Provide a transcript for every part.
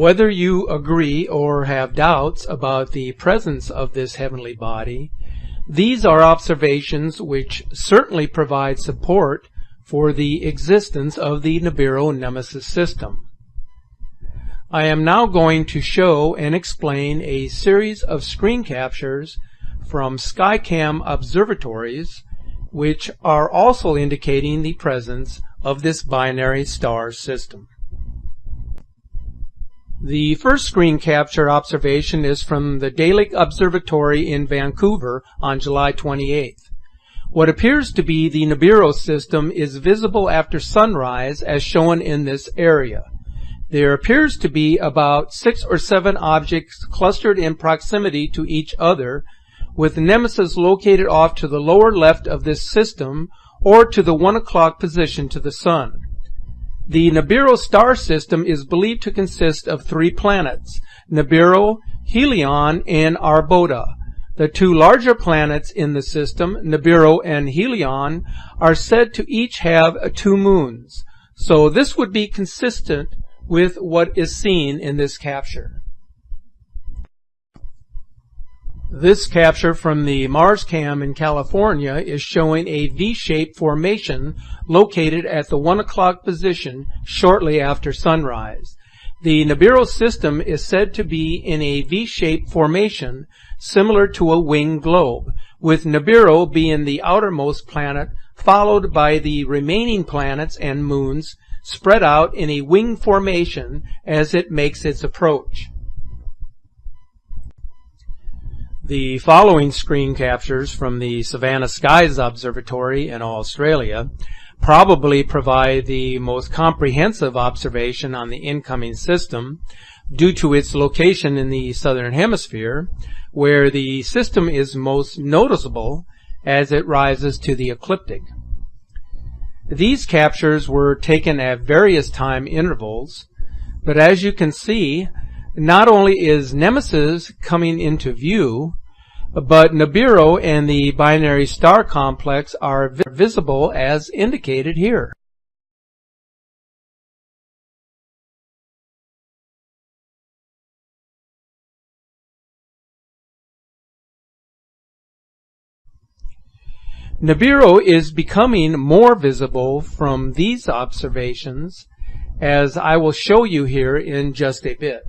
Whether you agree or have doubts about the presence of this heavenly body, these are observations which certainly provide support for the existence of the Nibiru Nemesis system. I am now going to show and explain a series of screen captures from Skycam observatories which are also indicating the presence of this binary star system. The first screen capture observation is from the Daly Observatory in Vancouver on July 28th. What appears to be the Nibiru system is visible after sunrise as shown in this area. There appears to be about 6 or 7 objects clustered in proximity to each other, with Nemesis located off to the lower left of this system or to the 1 o'clock position to the Sun. The Nibiru star system is believed to consist of 3 planets, Nibiru, Helion, and Arbota. The 2 larger planets in the system, Nibiru and Helion, are said to each have 2 moons, so this would be consistent with what is seen in this capture. This capture from the Marscam in California is showing a V-shaped formation located at the 1 o'clock position shortly after sunrise. The Nibiru system is said to be in a V-shaped formation similar to a winged globe, with Nibiru being the outermost planet, followed by the remaining planets and moons spread out in a wing formation as it makes its approach. The following screen captures from the Savannah Skies Observatory in Australia probably provide the most comprehensive observation on the incoming system due to its location in the southern hemisphere, where the system is most noticeable as it rises to the ecliptic. These captures were taken at various time intervals, but as you can see, not only is Nemesis coming into view, but Nibiru and the binary star complex are visible as indicated here. Nibiru is becoming more visible from these observations, as I will show you here in just a bit.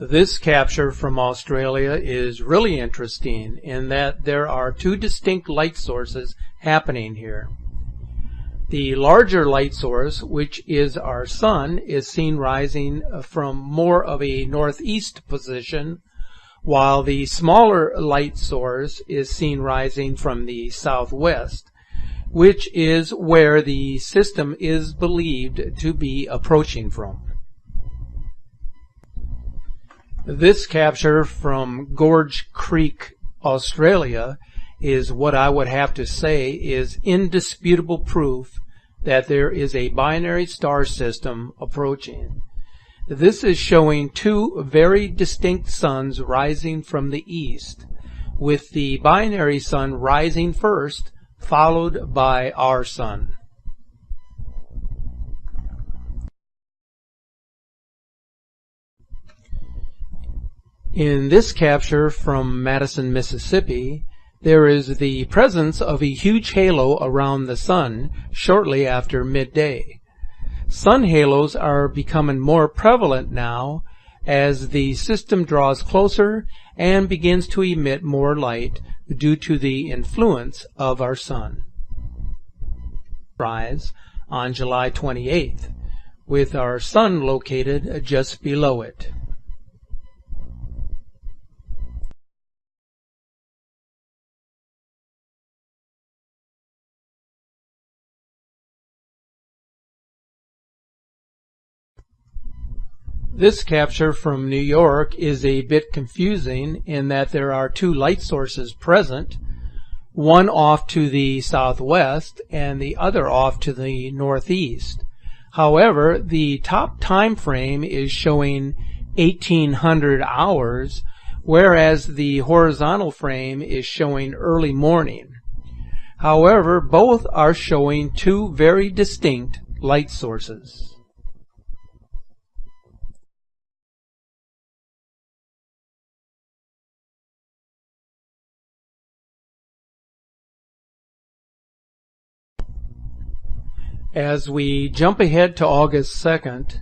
This capture from Australia is really interesting in that there are 2 distinct light sources happening here. The larger light source, which is our Sun, is seen rising from more of a northeast position, while the smaller light source is seen rising from the southwest, which is where the system is believed to be approaching from. This capture from Gorge Creek, Australia, is what I would have to say is indisputable proof that there is a binary star system approaching. This is showing 2 very distinct suns rising from the east, with the binary sun rising first, followed by our sun. In this capture from Madison, Mississippi, there is the presence of a huge halo around the sun shortly after midday. Sun halos are becoming more prevalent now as the system draws closer and begins to emit more light due to the influence of our sun. Rise on July 28th, with our sun located just below it. This capture from New York is a bit confusing in that there are 2 light sources present, one off to the southwest and the other off to the northeast. However, the top time frame is showing 1800 hours, whereas the horizontal frame is showing early morning. However, both are showing two very distinct light sources. As we jump ahead to August 2nd,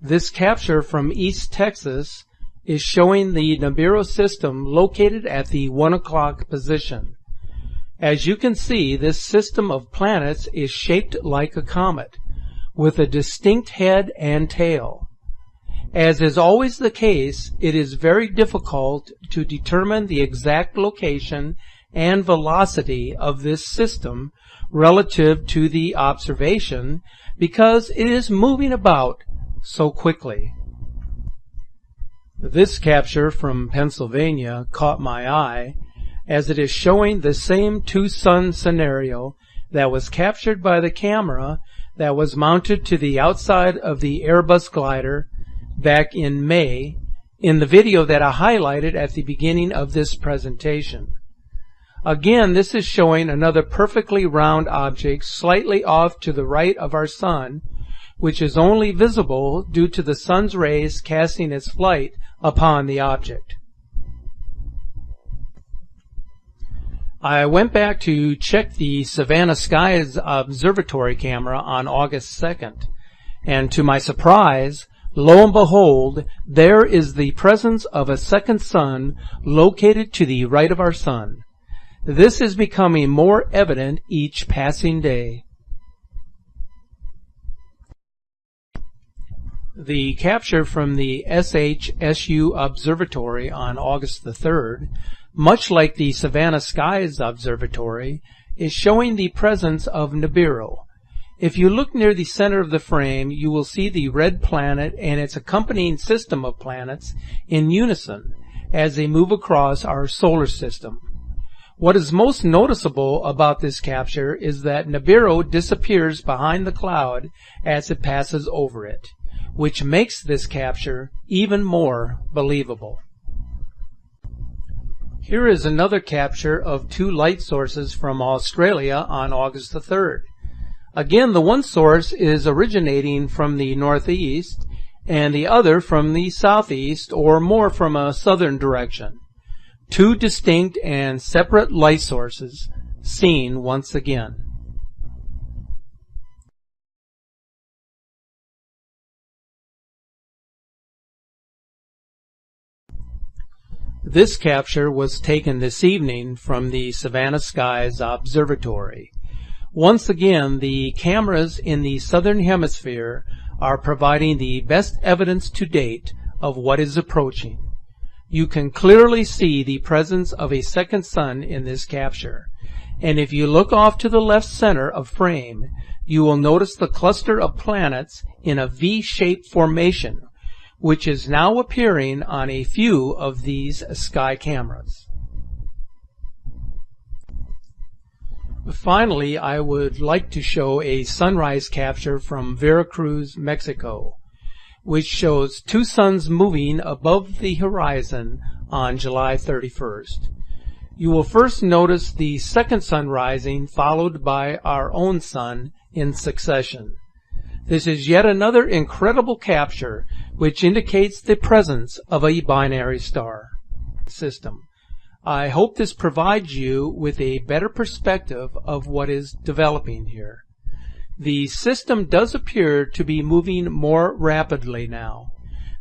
this capture from East Texas is showing the Nibiru system located at the 1 o'clock position. As you can see, this system of planets is shaped like a comet, with a distinct head and tail. As is always the case, it is very difficult to determine the exact location and velocity of this system relative to the observation because it is moving about so quickly. This capture from Pennsylvania caught my eye as it is showing the same two-sun scenario that was captured by the camera that was mounted to the outside of the Airbus glider back in May in the video that I highlighted at the beginning of this presentation. Again, this is showing another perfectly round object slightly off to the right of our sun, which is only visible due to the sun's rays casting its light upon the object. I went back to check the Savannah Skies observatory camera on August 2nd, and to my surprise, lo and behold, there is the presence of a second sun located to the right of our sun. This is becoming more evident each passing day. The capture from the SHSU Observatory on August the 3rd, much like the Savannah Skies Observatory, is showing the presence of Nibiru. If you look near the center of the frame, you will see the red planet and its accompanying system of planets in unison as they move across our solar system. What is most noticeable about this capture is that Nibiru disappears behind the cloud as it passes over it, which makes this capture even more believable. Here is another capture of two light sources from Australia on August the 3rd. Again, the one source is originating from the northeast and the other from the southeast, or more from a southern direction. Two distinct and separate light sources seen once again. This capture was taken this evening from the Savannah Skies Observatory. Once again, the cameras in the southern hemisphere are providing the best evidence to date of what is approaching. You can clearly see the presence of a second sun in this capture, and if you look off to the left center of frame, you will notice the cluster of planets in a V-shaped formation, which is now appearing on a few of these sky cameras. Finally, I would like to show a sunrise capture from Veracruz, Mexico, which shows two suns moving above the horizon on July 31st. You will first notice the second sun rising, followed by our own sun in succession. This is yet another incredible capture which indicates the presence of a binary star system. I hope this provides you with a better perspective of what is developing here. The system does appear to be moving more rapidly now.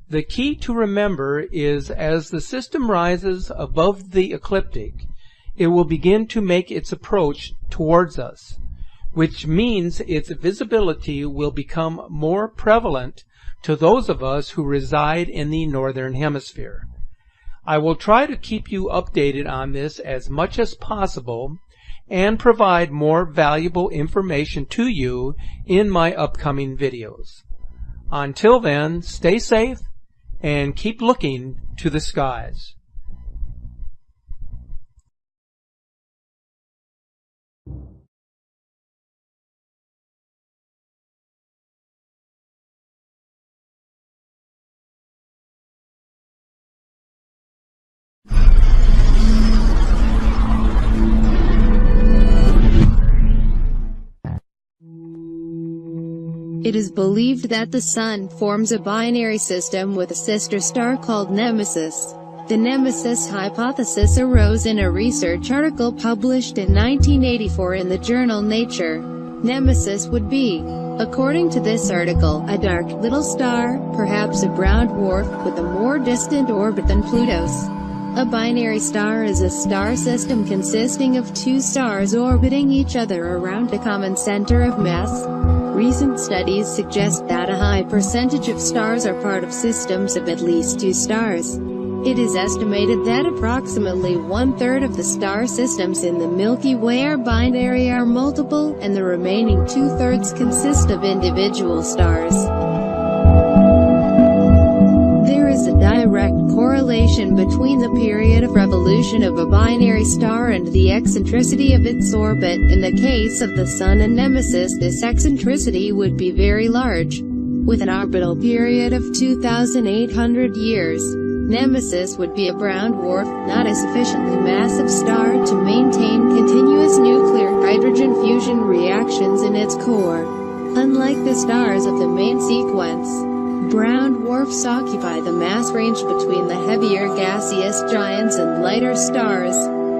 The key to remember is as the system rises above the ecliptic, it will begin to make its approach towards us, which means its visibility will become more prevalent to those of us who reside in the northern hemisphere. I will try to keep you updated on this as much as possible and provide more valuable information to you in my upcoming videos. Until then, stay safe and keep looking to the skies. It is believed that the Sun forms a binary system with a sister star called Nemesis. The Nemesis hypothesis arose in a research article published in 1984 in the journal Nature. Nemesis would be, according to this article, a dark little star, perhaps a brown dwarf, with a more distant orbit than Pluto's. A binary star is a star system consisting of two stars orbiting each other around a common center of mass. Recent studies suggest that a high percentage of stars are part of systems of at least two stars. It is estimated that approximately one-third of the star systems in the Milky Way are binary or multiple, and the remaining two-thirds consist of individual stars. There is a direct correlation between the period of revolution of a binary star and the eccentricity of its orbit. In the case of the Sun and Nemesis, this eccentricity would be very large. With an orbital period of 2,800 years, Nemesis would be a brown dwarf, not a sufficiently massive star to maintain continuous nuclear hydrogen fusion reactions in its core. Unlike the stars of the main sequence, brown dwarfs occupy the mass range between the heavier gaseous giants and lighter stars.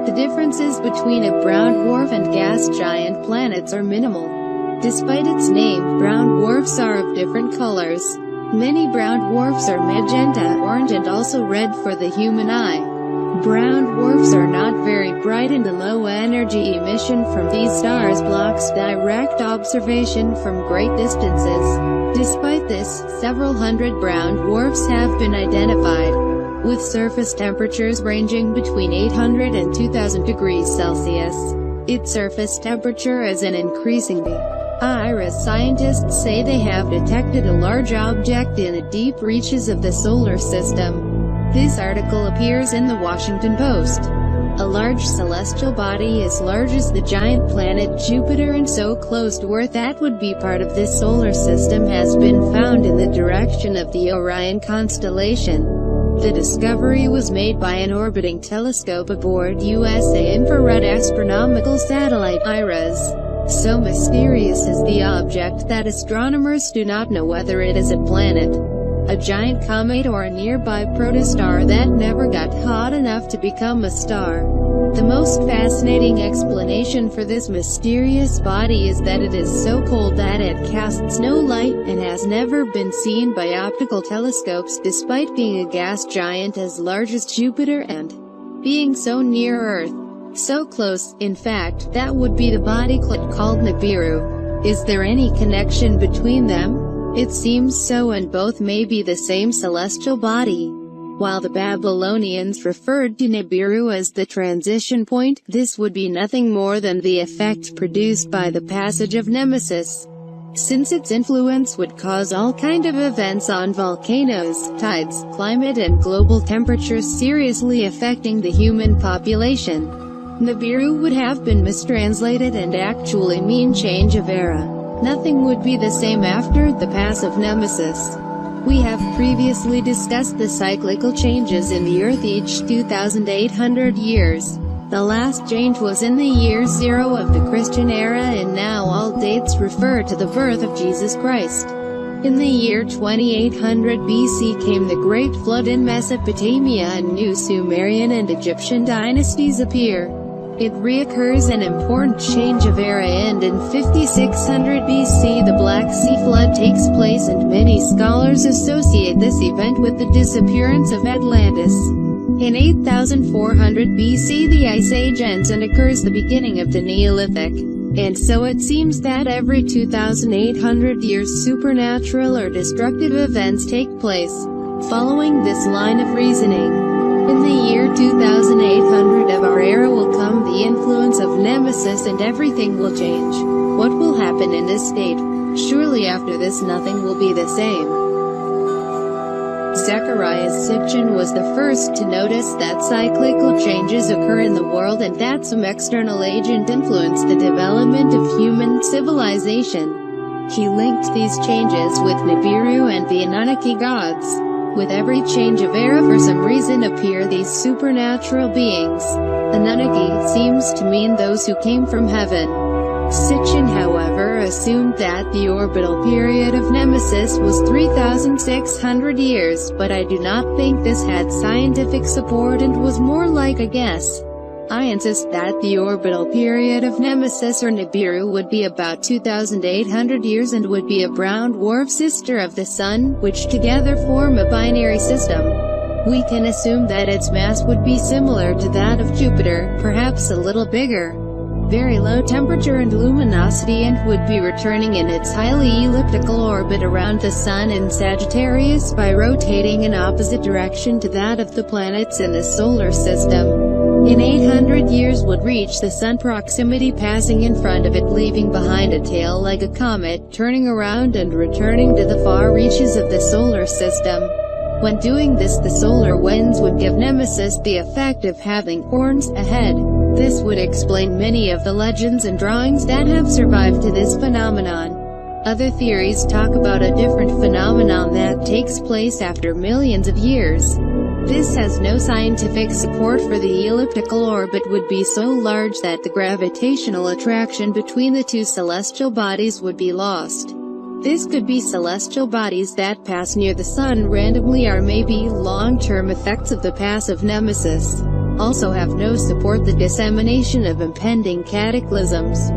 The differences between a brown dwarf and gas giant planets are minimal. Despite its name, brown dwarfs are of different colors. Many brown dwarfs are magenta, orange and also red for the human eye. Brown dwarfs are not very bright and the low energy emission from these stars blocks direct observation from great distances. Despite this, several hundred brown dwarfs have been identified, with surface temperatures ranging between 800 and 2000 degrees Celsius. Its surface temperature is an increasing IRAS scientists say they have detected a large object in the deep reaches of the solar system. This article appears in the Washington Post. A large celestial body as large as the giant planet Jupiter and so close to Earth that would be part of this solar system has been found in the direction of the Orion constellation. The discovery was made by an orbiting telescope aboard USA Infrared Astronomical Satellite IRAS. So mysterious is the object that astronomers do not know whether it is a planet, a giant comet or a nearby protostar that never got hot enough to become a star. The most fascinating explanation for this mysterious body is that it is so cold that it casts no light, and has never been seen by optical telescopes despite being a gas giant as large as Jupiter and being so near Earth. So close, in fact, that would be the body called Nibiru. Is there any connection between them? It seems so, and both may be the same celestial body. While the Babylonians referred to Nibiru as the transition point, this would be nothing more than the effect produced by the passage of Nemesis. Since its influence would cause all kind of events on volcanoes, tides, climate and global temperatures seriously affecting the human population. Nibiru would have been mistranslated and actually mean change of era. Nothing would be the same after the pass of Nemesis. We have previously discussed the cyclical changes in the Earth each 2,800 years. The last change was in the year 0 of the Christian era, and now all dates refer to the birth of Jesus Christ. In the year 2800 BC came the Great Flood in Mesopotamia, and new Sumerian and Egyptian dynasties appear. It reoccurs an important change of era, and in 5600 BC the Black Sea flood takes place, and many scholars associate this event with the disappearance of Atlantis. In 8400 BC the Ice Age ends and occurs the beginning of the Neolithic. And so it seems that every 2,800 years supernatural or destructive events take place. Following this line of reasoning, in the year 2800 of our era will come the influence of Nemesis and everything will change. What will happen in this state? Surely after this nothing will be the same. Zecharia Sitchin was the first to notice that cyclical changes occur in the world and that some external agent influenced the development of human civilization. He linked these changes with Nibiru and the Anunnaki gods. With every change of era for some reason appear these supernatural beings. Anunnaki seems to mean those who came from heaven. Sitchin, however, assumed that the orbital period of Nemesis was 3,600 years, but I do not think this had scientific support and was more like a guess. I insist that the orbital period of Nemesis or Nibiru would be about 2,800 years and would be a brown dwarf sister of the Sun, which together form a binary system. We can assume that its mass would be similar to that of Jupiter, perhaps a little bigger. Very low temperature and luminosity, and would be returning in its highly elliptical orbit around the Sun in Sagittarius by rotating in opposite direction to that of the planets in the solar system. In 800 years would reach the Sun proximity, passing in front of it, leaving behind a tail like a comet, turning around and returning to the far reaches of the solar system. When doing this, the solar winds would give Nemesis the effect of having horns ahead. This would explain many of the legends and drawings that have survived to this phenomenon. Other theories talk about a different phenomenon that takes place after millions of years. This has no scientific support, for the elliptical orbit would be so large that the gravitational attraction between the two celestial bodies would be lost. This could be celestial bodies that pass near the Sun randomly, or maybe long-term effects of the pass of Nemesis. Also have no support the dissemination of impending cataclysms.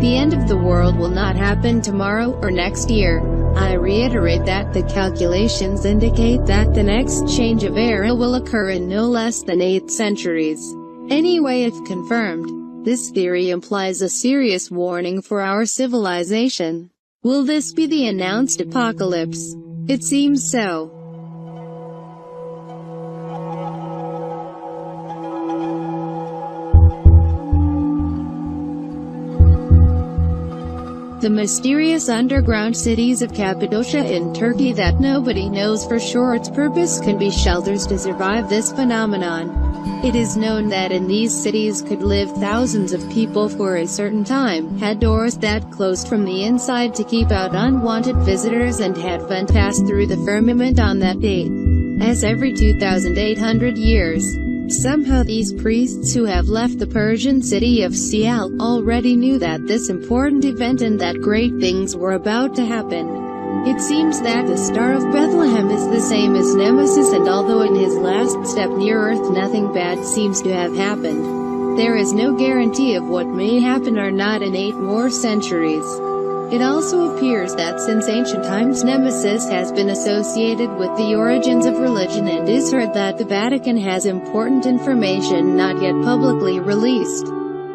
The end of the world will not happen tomorrow or next year. I reiterate that the calculations indicate that the next change of era will occur in no less than 8 centuries. Anyway, if confirmed, this theory implies a serious warning for our civilization. Will this be the announced apocalypse? It seems so. The mysterious underground cities of Cappadocia in Turkey that nobody knows for sure its purpose can be shelters to survive this phenomenon. It is known that in these cities could live thousands of people for a certain time, had doors that closed from the inside to keep out unwanted visitors, and had vent pass through the firmament on that date. As every 2,800 years. Somehow these priests who have left the Persian city of Sial already knew that this important event and that great things were about to happen. It seems that the Star of Bethlehem is the same as Nemesis, and although in his last step near Earth nothing bad seems to have happened, there is no guarantee of what may happen or not in 8 more centuries. It also appears that since ancient times Nemesis has been associated with the origins of religion, and is heard that the Vatican has important information not yet publicly released.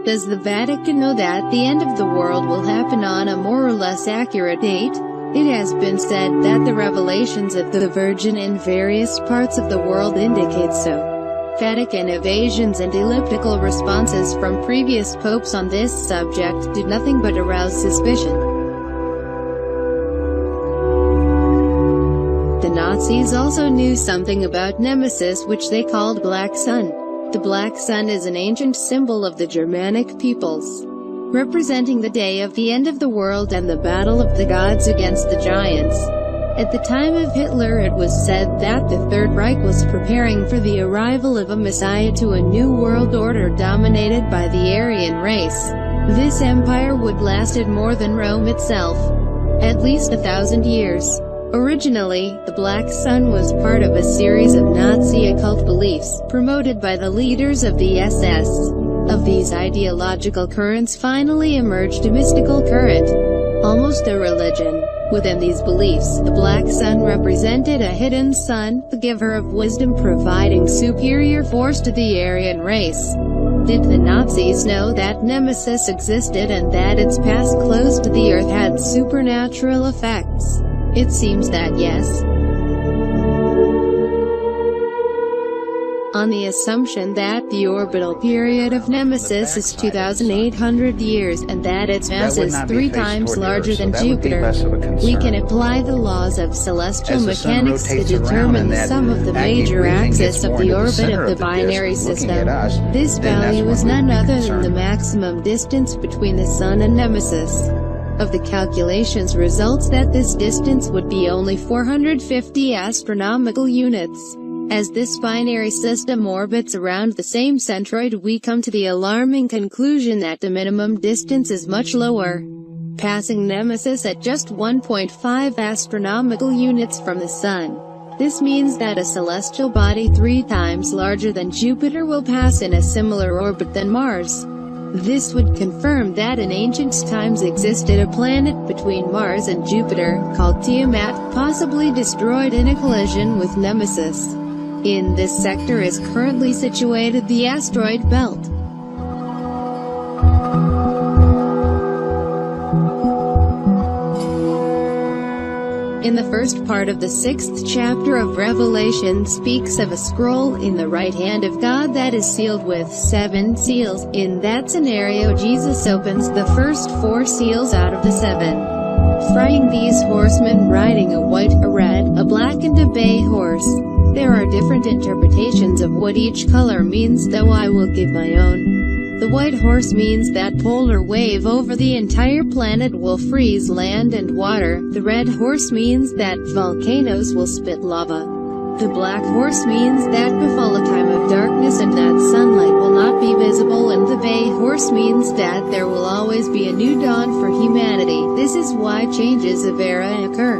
Does the Vatican know that the end of the world will happen on a more or less accurate date? It has been said that the revelations of the Virgin in various parts of the world indicate so. Vatican evasions and elliptical responses from previous popes on this subject did nothing but arouse suspicion. The Nazis also knew something about Nemesis, which they called Black Sun. The Black Sun is an ancient symbol of the Germanic peoples, representing the day of the end of the world and the battle of the gods against the giants. At the time of Hitler, it was said that the Third Reich was preparing for the arrival of a messiah to a new world order dominated by the Aryan race. This empire would lasted more than Rome itself, at least 1,000 years. Originally, the Black Sun was part of a series of Nazi occult beliefs, promoted by the leaders of the SS. Of these ideological currents finally emerged a mystical current, almost a religion. Within these beliefs, the Black Sun represented a hidden sun, the giver of wisdom, providing superior force to the Aryan race. Did the Nazis know that Nemesis existed and that its path close to the Earth had supernatural effects? It seems that yes. On the assumption that the orbital period of Nemesis is 2,800 years, and that its mass is 3 times larger than Jupiter, we can apply the laws of celestial mechanics to determine the sum of the major axis of the orbit of the binary system. This value is none other than the maximum distance between the Sun and Nemesis. Of the calculations results that this distance would be only 450 astronomical units. As this binary system orbits around the same centroid, we come to the alarming conclusion that the minimum distance is much lower, passing Nemesis at just 1.5 astronomical units from the Sun. This means that a celestial body 3 times larger than Jupiter will pass in a similar orbit than Mars. This would confirm that in ancient times existed a planet between Mars and Jupiter, called Tiamat, possibly destroyed in a collision with Nemesis. In this sector is currently situated the asteroid belt. In the first part of the 6th chapter of Revelation speaks of a scroll in the right hand of God that is sealed with 7 seals. In that scenario, Jesus opens the first 4 seals out of the 7, freeing these horsemen riding a white, a red, a black and a bay horse. There are different interpretations of what each color means, though I will give my own. The white horse means that polar wave over the entire planet will freeze land and water. The red horse means that volcanoes will spit lava. The black horse means that befall a time of darkness and that sunlight will not be visible, and the bay horse means that there will always be a new dawn for humanity. This is why changes of era occur.